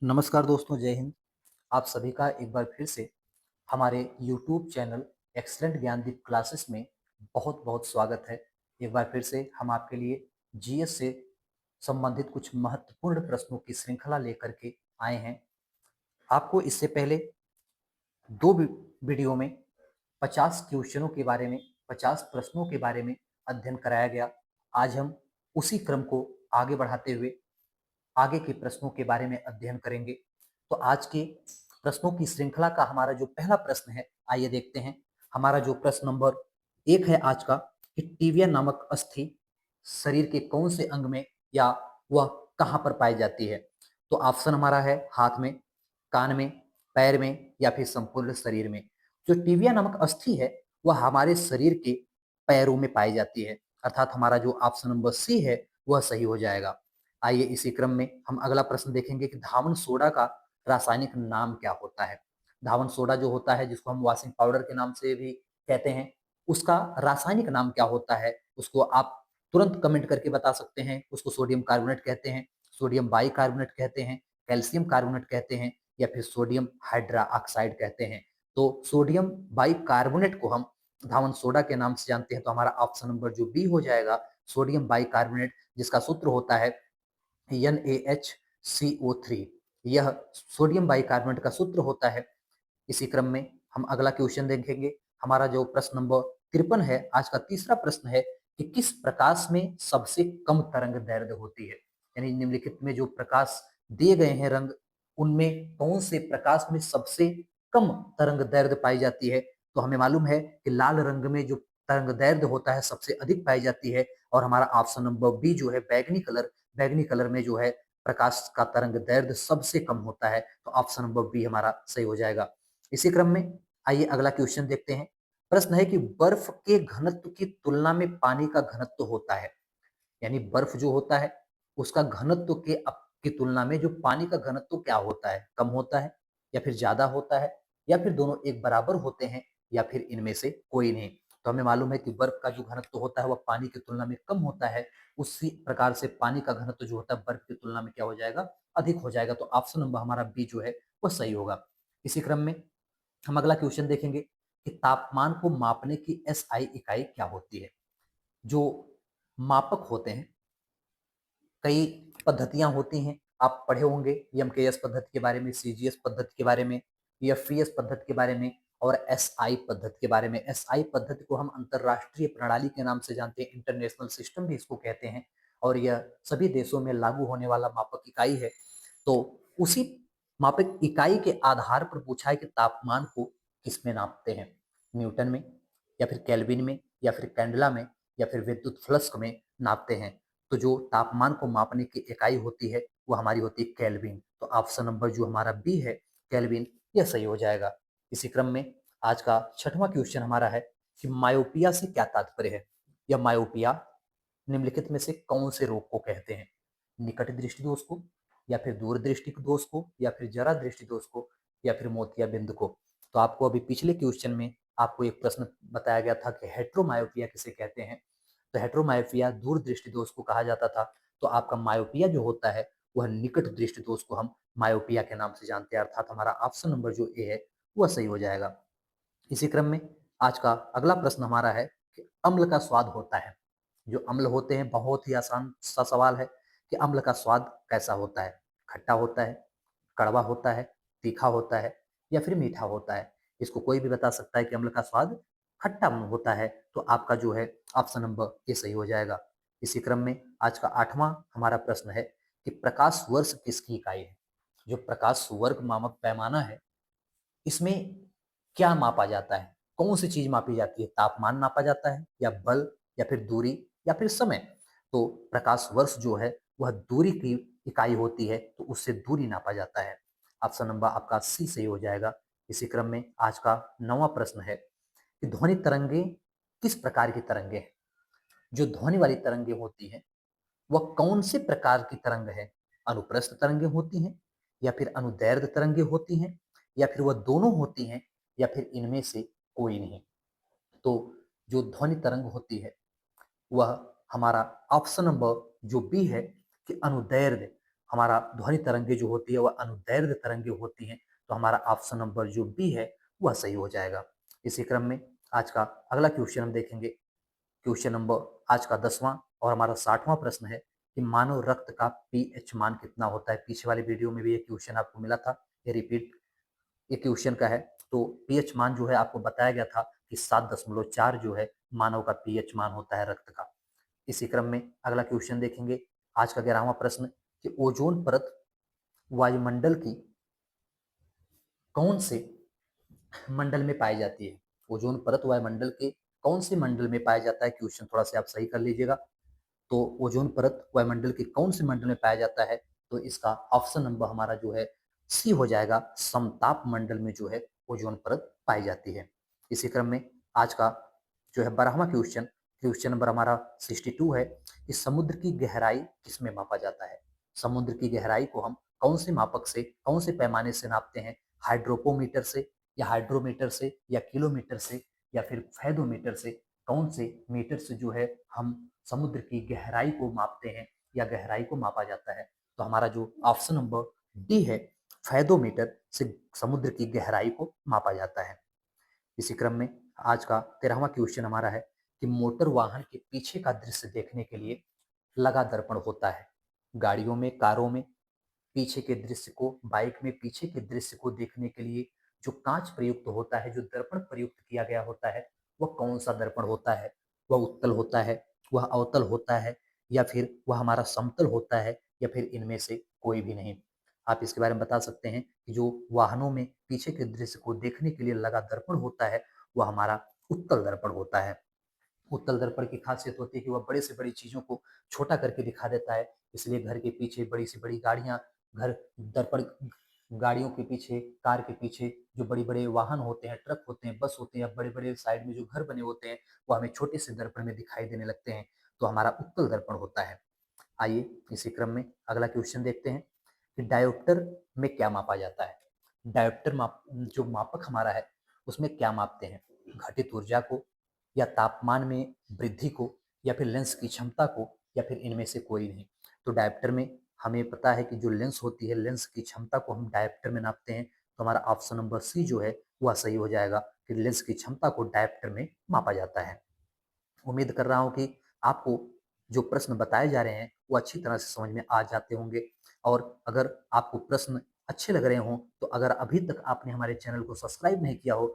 नमस्कार दोस्तों, जय हिंद। आप सभी का एक बार फिर से हमारे YouTube channel excellent Gyandeep classes में बहुत-बहुत स्वागत है। एक बार फिर से हम आपके लिए जीएस से संबंधित कुछ महत्वपूर्ण प्रश्नों की श्रृंखला लेकर के आए हैं। आपको इससे पहले 2 वीडियो में 50 क्वेश्चनों के बारे में, 50 प्रश्नों के बारे में अध्ययन कराया गया। आज हम उसी क्रम को आगे बढ़ाते हुए आगे के प्रश्नों के बारे में अध्ययन करेंगे। तो आज के प्रश्नों की श्रृंखला का हमारा जो पहला प्रश्न है, आइए देखते हैं। हमारा जो प्रश्न नंबर 1 है आज का, कि टिबिया नामक अस्थि शरीर के कौन से अंग में या वह कहाँ पर पाई जाती है? तो ऑप्शन हमारा है हाथ में, कान में, पैर में या फिर संपूर्ण शरीर में। जो टिबिया नामक अस्थि है वह हमारे शरीर के पैरों में पाई जाती है, अर्थात हमारा जो ऑप्शन नंबर सी है वह सही हो जाएगा। आइए इसी क्रम में हम अगला प्रश्न देखेंगे कि धावन सोडा का रासायनिक नाम क्या होता है? धावन सोडा जो होता है, जिसको हम वॉशिंग पाउडर के नाम से भी कहते हैं, उसका रासायनिक नाम क्या होता है? उसको आप तुरंत कमेंट करके बता सकते हैं। उसको सोडियम कार्बोनेट कहते हैं, सोडियम बाइकार्बोनेट कहते हैं, कैल्शियम कार्बोनेट कहते हैं या फिर सोडियम हाइड्रा ऑक्साइड कहते हैं। तो सोडियम बाइकार्बोनेट को हम धावन सोडा के नाम से जानते हैं। तो हमारा ऑप्शन नंबर जो बी हो जाएगा, सोडियम बाइकार्बोनेट, जिसका सूत्र होता है NaHCO3। यह सोडियम बाइकार्बोनेट का सूत्र होता है। इसी क्रम में हम अगला क्वेश्चन देखेंगे। हमारा जो प्रश्न नंबर 53 है, आज का तीसरा प्रश्न है कि किस प्रकाश में सबसे कम तरंग दैर्ध्य होती है? यानी निम्नलिखित में जो प्रकाश दिए गए हैं रंग, उनमें कौन से प्रकाश में सबसे कम तरंग दैर्ध्य पाई जाती है? तो हमें मालूम है कि लाल रंग में जो तरंग दैर्ध्य होता है सबसे अधिक पाई जाती है, और हमारा ऑप्शन नंबर बी जो है बैगनी कलर में जो है प्रकाश का तरंग दैर्ध्य सबसे कम होता है। तो ऑप्शन नंबर बी हमारा सही हो जाएगा। इसी क्रम में आइए अगला क्वेश्चन देखते हैं। प्रश्न है कि बर्फ के घनत्व की तुलना में पानी का घनत्व होता है, यानी बर्फ जो होता है उसका घनत्व की तुलना में जो पानी का घनत्व क्या होता है? कम होता है या फिर ज्यादा होता है या फिर दोनों एक बराबर होते हैं या फिर इनमें से कोई नहीं? तो हमें मालूम है कि बर्फ का जो घनत्व होता है वह पानी की तुलना में कम होता है। उसी प्रकार से पानी का घनत्व जो होता है बर्फ की तुलना में क्या हो जाएगा? अधिक हो जाएगा। तो ऑप्शन नंबर हमारा बी जो है वह सही होगा। इसी क्रम में हम अगला क्वेश्चन देखेंगे कि तापमान को मापने की एसआई इकाई क्या होती है? जो मापक होते हैं, कई पद्धतियां होती हैं। आप पढ़े होंगे एमकेएस पद्धति के बारे में, सीजीएस पद्धति के बारे में, एफपीएस पद्धति के बारे में और एसआई पद्धति के बारे में। एसआई पद्धति को हम अंतरराष्ट्रीय प्रणाली के नाम से जानते हैं, इंटरनेशनल सिस्टम भी इसको कहते हैं, और यह सभी देशों में लागू होने वाला मापक इकाई है। तो उसी मापक इकाई के आधार पर पूछा है कि तापमान को किसमें नापते हैं? न्यूटन में या फिर केल्विन में या फिर कैंडला में या फिर विद्युत फ्लस्क में नापते हैं? तो जो तापमान को मापने की इकाई होती है वो हमारी होती है केल्विन। तो ऑप्शन नंबर जो हमारा बी है, केल्विन, यह सही हो जाएगा। इसी क्रम में आज का छठवां क्वेश्चन हमारा है कि मायोपिया से क्या तात्पर्य है? या मायोपिया निम्नलिखित में से कौन से रोग को कहते हैं? निकट दृष्टि दोष को या फिर दूर दृष्टि दोष को या फिर जरा दृष्टि दोष को या फिर मोतिया बिंदु को? तो आपको अभी पिछले क्वेश्चन में आपको एक प्रश्न बताया गया था कि हेट्रोमायोपिया किसे कहते हैं। तो हेट्रोमायोपिया दूर दृष्टि दोष को कहा जाता था। तो आपका मायोपिया जो होता है वह निकट दृष्टि दोष को हम मायोपिया के नाम से जानते हैं, अर्थात हमारा ऑप्शन नंबर जो ए है वह सही हो जाएगा। इसी क्रम में आज का अगला प्रश्न हमारा है कि अम्ल का स्वाद होता है। जो अम्ल होते हैं, बहुत ही आसान सा सवाल है कि अम्ल का स्वाद कैसा होता है? खट्टा होता है, कड़वा होता है, तीखा होता है या फिर मीठा होता है? इसको कोई भी बता सकता है कि अम्ल का स्वाद खट्टा होता है। तो आपका जो है ऑप्शन नंबर ये सही हो जाएगा। इसी क्रम में आज का आठवां हमारा प्रश्न है कि प्रकाश वर्ष किसकी इकाई है? जो प्रकाश वर्ग मामक पैमाना है, इसमें क्या मापा जाता है? कौन सी चीज मापी जाती है? तापमान नापा जाता है या बल या फिर दूरी या फिर समय? तो प्रकाश वर्ष जो है वह दूरी की इकाई होती है, तो उससे दूरी नापा जाता है। ऑप्शन नंबर आपका सी सही हो जाएगा। इसी क्रम में आज का नौवां प्रश्न है कि ध्वनि तरंगे किस प्रकार की तरंगे हैं? जो ध्वनि वाली तरंगे होती हैं वह कौन से प्रकार की तरंग है? अनुप्रस्थ तरंगे होती हैं या फिर अनुदैर्ध्य तरंगे होती हैं या फिर वह दोनों होती हैं या फिर इनमें से कोई नहीं? तो जो ध्वनि तरंग होती है वह हमारा ऑप्शन नंबर जो बी है कि अनुदैर्ध्य हमारा ध्वनि तरंगे जो होती है वह अनुदैर्ध्य तरंगे होती हैं, तो हमारा ऑप्शन नंबर जो बी है वह सही हो जाएगा। इसी क्रम में आज का अगला क्वेश्चन हम देखेंगे। क्वेश्चन नंबर आज का 10वां और हमारा 60वां प्रश्न है कि मानव रक्त का पीएच मान कितना होता है। पीछे वाले वीडियो में भी ये क्वेश्चन आपको मिला था, ये रिपीट ये क्वेश्चन का है। तो पीएच मान जो है आपको बताया गया था कि 7.4 जो है मानव का पीएच मान होता है रक्त का। इसी क्रम में अगला क्वेश्चन देखेंगे। आज का 11वां प्रश्न कि ओजोन परत वायुमंडल की कौन से मंडल में पाई जाती है। ओजोन परत वायुमंडल के कौन से मंडल में पाया जाता है। क्वेश्चन थोड़ा सा आप सही कर लीजिएगा। तो ओजोन परत वायुमंडल के कौन से मंडल में पाया जाता है, तो इसका ऑप्शन नंबर हमारा जो है सी हो जाएगा। समताप मंडल में जो है ओजोन परत पाई जाती है। इसी क्रम में आज का जो है 12वां क्वेश्चन, क्वेश्चन नंबर हमारा 62 है कि समुद्र की गहराई किसमें मापा जाता है। समुद्र की गहराई को हम कौन से मापक से, कौन से पैमाने से नापते हैं। हाइड्रोपोमीटर से, या हाइड्रोमीटर से, या किलोमीटर से, या फिर फैदोमीटर से। कौन से मीटर से जो है हम समुद्र की गहराई को मापते हैं या गहराई को मापा जाता है। तो हमारा जो ऑप्शन नंबर डी है, फैदोमीटर से समुद्र की गहराई को मापा जाता है। इसी क्रम में आज का 13वां क्वेश्चन हमारा है कि मोटर वाहन के पीछे का दृश्य देखने के लिए लगा दर्पण होता है। गाड़ियों में, कारों में पीछे के दृश्य को, बाइक में पीछे के दृश्य को देखने के लिए जो कांच प्रयुक्त होता है, जो दर्पण प्रयुक्त किया गया होता है, वह कौन सा दर्पण होता है। वह उत्तल होता है, वह अवतल होता है, या फिर वह हमारा समतल होता है, या फिर इनमें से कोई भी नहीं। आप इसके बारे में बता सकते हैं कि जो वाहनों में पीछे के दृश्य को देखने के लिए लगा दर्पण होता है वह हमारा उत्तल दर्पण होता है। उत्तल दर्पण की खासियत होती है कि वह बड़े से बड़ी चीजों को छोटा करके दिखा देता है। इसलिए घर के पीछे बड़ी से बड़ी गाड़ियां, घर दर्पण, गाड़ियों के पीछे, कार के पीछे जो बड़े बड़े वाहन होते हैं, ट्रक होते हैं, बस होते हैं, बड़े बड़े साइड में जो घर बने होते हैं वो हमें छोटे से दर्पण में दिखाई देने लगते हैं, तो हमारा उत्तल दर्पण होता है। आइए इसी क्रम में अगला क्वेश्चन देखते हैं कि डायोप्टर में क्या मापा जाता है। डायोप्टर जो मापक हमारा है उसमें क्या मापते हैं। घटित ऊर्जा को, या तापमान में वृद्धि को, या फिर लेंस की क्षमता को, या फिर इनमें से कोई नहीं। तो डायोप्टर में हमें पता है कि जो लेंस होती है, लेंस की क्षमता को हम डायोप्टर में नापते हैं। तो हमारा ऑप्शन नंबर सी जो है वह सही हो जाएगा कि लेंस की क्षमता को डायोप्टर में मापा जाता है। उम्मीद कर रहा हूँ कि आपको जो प्रश्न बताए जा रहे हैं वो अच्छी तरह से समझ में आ जाते होंगे। और अगर आपको प्रश्न अच्छे लग रहे हों तो अगर अभी तक आपने हमारे चैनल को सब्सक्राइब नहीं किया हो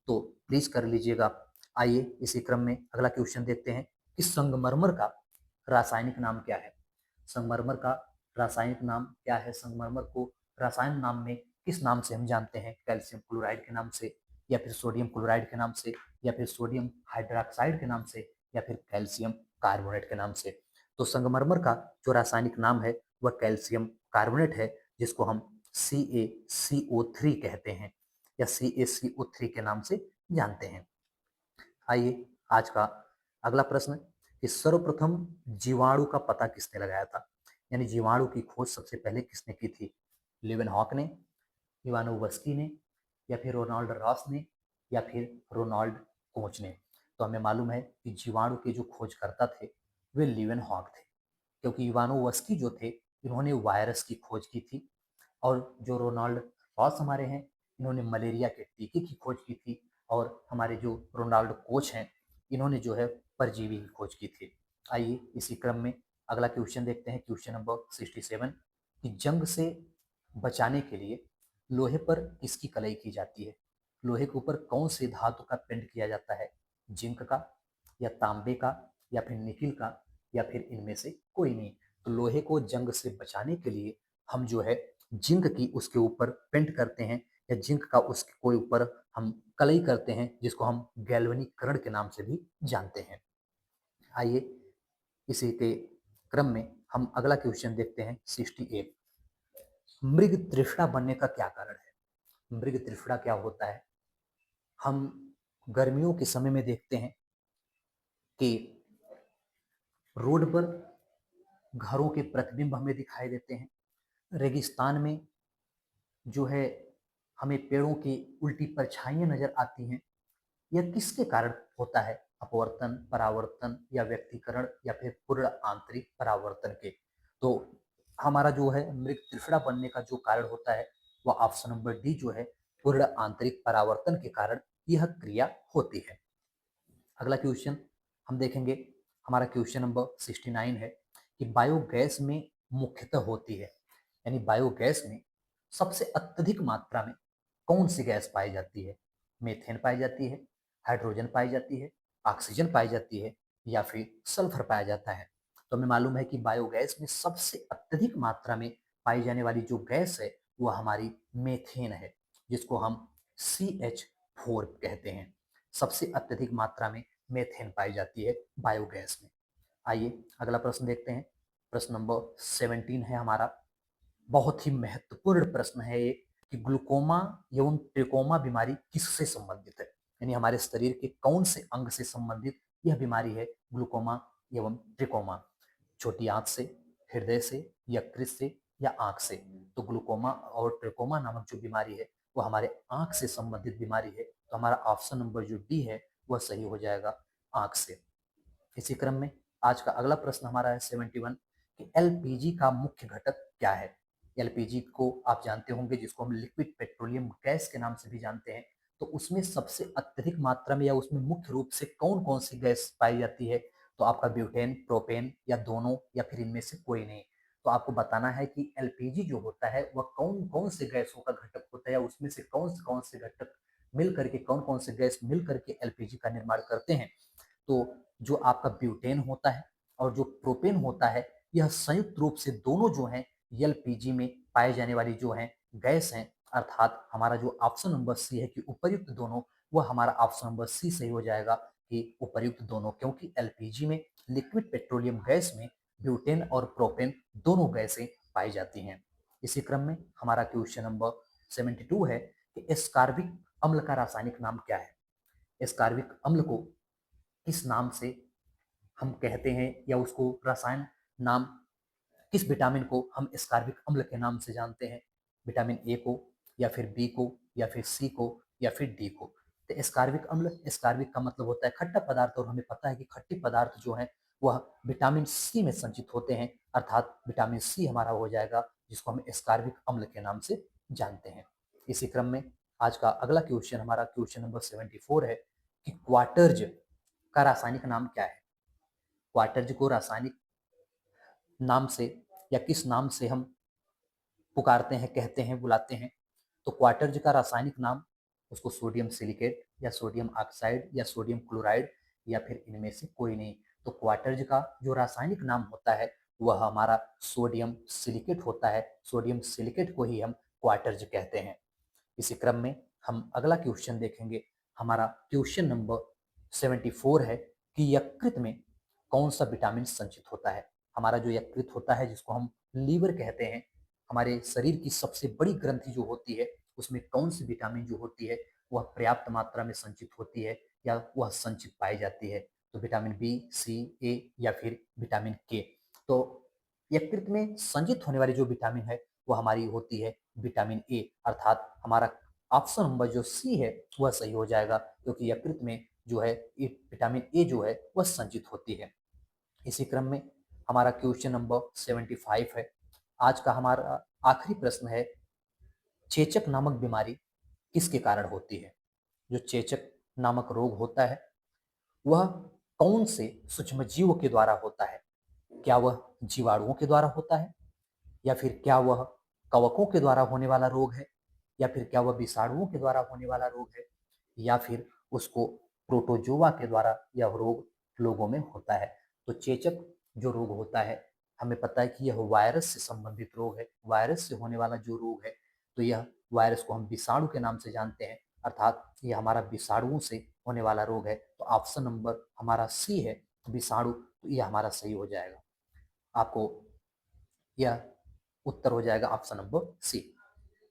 तो प्लीज कर लीजिएगा। आइए इसी क्रम में अगला क्वेश्चन देखते हैं कि संगमरमर का रासायनिक नाम क्या है। संगमरमर का रासायनिक नाम क्या है। संगमरमर को रासायन नाम में किस नाम से हम जानते हैं। कैल्शियम क्लोराइड के नाम से, या फिर सोडियम क्लोराइड के नाम से, या फिर सोडियम हाइड्रोक्साइड के नाम से, या फिर कैल्शियम कार्बोनेट के नाम से। तो संगमरमर का जो रासायनिक नाम है वह कैल्शियम कार्बोनेट है, जिसको हम CaCO3 कहते हैं, या CaCO3 के नाम से जानते हैं। आइए आज का अगला प्रश्न कि सर्वप्रथम जीवाणु का पता किसने लगाया था। यानी जीवाणु की खोज सबसे पहले किसने की थी। लिवेनहॉक ने, इवानोवस्की ने, या फिर रोनाल्ड रॉस ने, या फिर रोनाल्ड कोच ने। तो हमें मालूम है कि जीवाणु के जो खोजकर्ता थे वे लिवेनहॉक थे, क्योंकि इवानोवस्की जो थे इन्होंने वायरस की खोज की थी, और जो रोनाल्ड रॉस हमारे हैं इन्होंने मलेरिया के टीके की खोज की थी, और हमारे जो रोनाल्ड कोच हैं इन्होंने जो है परजीवी की खोज की थी। आइए इसी क्रम में अगला क्वेश्चन देखते हैं। क्वेश्चन नंबर 67 कि जंग से बचाने के लिए लोहे पर किसकी कलई की जाती है। लोहे के ऊपर कौन से धातु का पेंट किया जाता है। जिंक का, या तांबे का, या फिर निकिल का, या फिर इनमें से कोई नहीं। तो लोहे को जंग से बचाने के लिए हम जो है जिंक की उसके ऊपर पेंट करते हैं, या जिंक का उसके कोई ऊपर हम कलई करते हैं, जिसको हम गैल्वेनीकरण के नाम से भी जानते हैं। आइए इसी के क्रम में हम अगला क्वेश्चन देखते हैं 68। मृग तृष्णा बनने का क्या कारण है। मृग तृष्णा क्या होता है। हम गर्मियों के समय में देखते हैं कि रोड पर घरों के प्रतिबिंब हमें दिखाई देते हैं। रेगिस्तान में जो है हमें पेड़ों की उल्टी परछाइयां नजर आती हैं। यह किसके कारण होता है। अपवर्तन, परावर्तन, या व्यक्तिकरण, या फिर पूर्ण आंतरिक परावर्तन के। तो हमारा जो है मृग तृषणा बनने का जो कारण होता है वह ऑप्शन नंबर डी जो है पूर्ण आंतरिक परावर्तन के कारण यह क्रिया होती है। अगला क्वेश्चन हम देखेंगे, हमारा क्वेश्चन नंबर 69 है कि बायोगैस में मुख्यतः होती है, यानी बायोगैस में सबसे अत्यधिक मात्रा में कौन सी गैस पाई जाती है? मीथेन पाई जाती है, हाइड्रोजन पाई जाती है, ऑक्सीजन पाई जाती है या फिर सल्फर पाया जाता है? तो हमें मालूम है कि बायोगैस में सबसे अत्यधिक मात्रा में पाई जाने वाली जो गैस है वह हमारी मेथेन है, जिसको हम CH4 कहते हैं। सबसे अत्यधिक मात्रा में मेथेन पाई जाती है बायोगैस में। आइए अगला प्रश्न देखते हैं। प्रश्न नंबर 17 है हमारा। बहुत ही महत्वपूर्ण प्रश्न है ये कि ग्लूकोमा एवं ट्रिकोमा बीमारी किससे संबंधित है, यानी हमारे शरीर के कौन से अंग से संबंधित यह बीमारी है ग्लूकोमा एवं ट्रिकोमा? छोटी आंत से, हृदय से, यकृत से या आंख से? तो ग्लूकोमा और ट्रिकोमा नामक जो बीमारी है वो हमारे आंख से संबंधित बीमारी है। तो हमारा ऑप्शन नंबर जो डी है वह सही हो जाएगा, आंख से। इसी क्रम में आज का अगला प्रश्न हमारा है 71 कि एलपीजी का मुख्य घटक क्या है? एलपीजी को आप जानते होंगे, जिसको हम लिक्विड पेट्रोलियम गैस के नाम से भी जानते हैं। तो उसमें सबसे अत्यधिक मात्रा में या उसमें मुख्य रूप से कौन कौन सी गैस पाई जाती है? तो आपका ब्यूटेन, प्रोपेन या दोनों या फिर इनमें से कोई नहीं? तो आपको बताना है कि एलपीजी जो होता है वह कौन कौन से गैसों का घटक होता है या उसमें से कौन से घटक मिल करके, कौन कौन से गैस मिल करके एलपीजी का निर्माण करते हैं। तो जो आपका ब्यूटेन होता है और जो प्रोपेन होता है, यह संयुक्त रूप से दोनों जो हैं एलपीजी में पाए जाने वाली जो हैं गैस हैं। अर्थात हमारा जो ऑप्शन नंबर सी है कि उपर्युक्त दोनों, वह हमारा ऑप्शन नंबर सी सही हो जाएगा कि उपर्युक्त दोनों, क्योंकि एलपीजी में, लिक्विड पेट्रोलियम गैस में ब्यूटेन और प्रोपेन दोनों गैसें पाई जाती हैं। इसी क्रम में हमारा क्वेश्चन नंबर 72 है कि एस्कार्बिक अम्ल का रासायनिक नाम क्या है? एस्कार्बिक अम्ल को किस नाम से हम कहते हैं, या उसको रसायन नाम, किस विटामिन को हम एस्कार्बिक अम्ल के नाम से जानते हैं? विटामिन ए को या फिर बी को या फिर सी को या फिर डी को? तो एस्कार्बिक अम्ल, एस्कार्बिक का मतलब होता है खट्टा पदार्थ, और हमें पता है कि खट्टी पदार्थ जो है वह विटामिन सी में संचित होते हैं। अर्थात विटामिन सी हमारा हो जाएगा, जिसको हम एस्कार्बिक अम्ल के नाम से जानते हैं। इसी क्रम में आज का अगला क्वेश्चन हमारा क्वेश्चन नंबर 74 है कि क्वार्टर्ज का रासायनिक नाम क्या है? क्वार्टर्ज को रासायनिक नाम से या किस नाम से हम पुकारते हैं, कहते हैं, बुलाते हैं? तो क्वार्टर्ज का रासायनिक नाम, उसको सोडियम सिलिकेट या सोडियम ऑक्साइड या सोडियम क्लोराइड या फिर इनमें से कोई नहीं। तो क्वार्टर्ज का जो रासायनिक नाम होता है वह हमारा सोडियम सिलिकेट होता है। सोडियम सिलिकेट को ही हम क्वार्टर्ज कहते हैं। इसी क्रम में हम अगला क्वेश्चन देखेंगे। हमारा क्वेश्चन नंबर 74 है कि यकृत में कौन सा विटामिन संचित होता है? हमारा जो यकृत होता है, जिसको हम लीवर कहते हैं, हमारे शरीर की सबसे बड़ी ग्रंथि जो होती है, उसमें कौन सी विटामिन जो होती है वह पर्याप्त मात्रा में संचित होती है या वह संचित पाई जाती है? तो विटामिन बी, सी, ए या फिर विटामिन के? तो यकृत में संचित होने वाली जो विटामिन है वह हमारी होती है विटामिन ए। अर्थात हमारा ऑप्शन नंबर जो सी है वह सही हो जाएगा, क्योंकि यकृत में जो है विटामिन ए जो है वह संचित होती है। इसी क्रम में हमारा क्वेश्चन नंबर 75 है। आज का हमारा आखिरी प्रश्न है, चेचक नामक बीमारी किसके कारण होती है? जो चेचक नामक रोग होता है वह कौन से सूक्ष्मजीवों के द्वारा होता है? क्या वह जीवाणुओं के द्वारा होता है, या फिर क्या वह कवकों के द्वारा होने वाला रोग है, या फिर क्या वह विषाणुओं के द्वारा होने वाला रोग है, या फिर उसको प्रोटोजोआ के द्वारा यह रोग लोगों में होता है? तो चेचक जो रोग होता है, हमें पता है कि यह वायरस से संबंधित रोग है। वायरस से होने वाला जो रोग है, तो यह वायरस को हम विषाणु के नाम से जानते हैं। अर्थात यह हमारा विषाणुओं से होने वाला रोग है। तो ऑप्शन नंबर हमारा सी है, विषाणु, तो यह हमारा सही हो जाएगा। आपको यह उत्तर हो जाएगा ऑप्शन नंबर सी।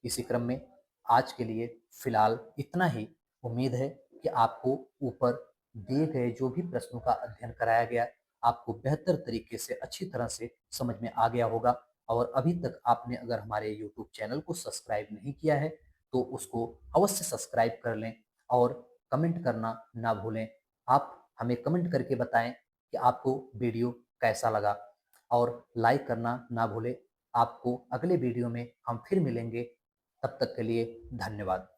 इसी क्रम में आज के लिए फिलहाल इतना ही। उम्मीद है कि आपको ऊपर दिए गए जो भी प्रश्नों का अध्ययन कराया गया, आपको बेहतर तरीके से, अच्छी तरह से समझ में आ गया होगा। और अभी तक आपने अगर हमारे यूट्यूब चैनल को सब्सक्राइब नहीं किया है तो उसको अवश्य सब्सक्राइब कर लें और कमेंट करना ना भूलें। आप हमें कमेंट करके बताएं कि आपको वीडियो कैसा लगा, और लाइक करना ना भूलें। आपको अगले वीडियो में हम फिर मिलेंगे। तब तक के लिए धन्यवाद।